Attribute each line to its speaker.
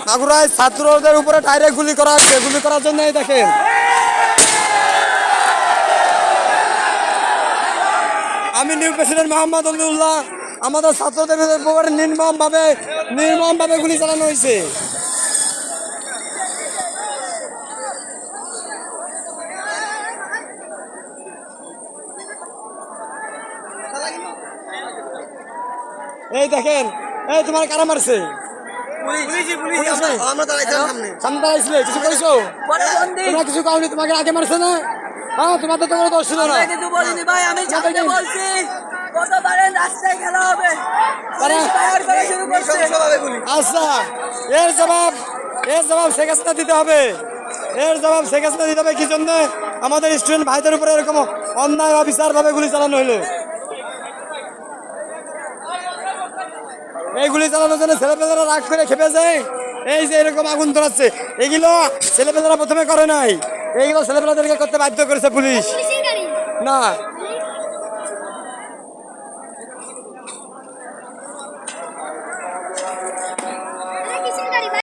Speaker 1: মাগুরায় ছাত্রদের উপরে ডাইরেক্ট গুলি করা হচ্ছে। গুলি করার জন্য এই দেখেন আমি নিউ প্রেসিডেন্ট মোহাম্মদ আলিউল্লাহ, আমাদের ছাত্রদের উপরে নির্মমভাবে গুলি চালানো হয়েছে। এই দেখেন, এই তোমার কারা মারছে? কিছু কারণে তোমাকে আগে মারছে না? হ্যাঁ, তোমাদের তো কোনো দোষ ছিল না। আচ্ছা, এর জবাব শেখ হাসিনা দিতে হবে। কি জন্য আমাদের স্টুডেন্ট ভাইদের উপরে এরকম অন্যায় অবিচার ভাবে গুলি চালানো হলো? এই গুলি চালানোর জন্য ছেলেপেলেরা রাগ করে খেপে যায়। এই যে এরকম আগুন ধরাচ্ছে, এগুলো ছেলেপেলেরা প্রথমে করে নাই, এইগুলো ছেলেপেলাদেরকে করতে বাধ্য করেছে পুলিশ। না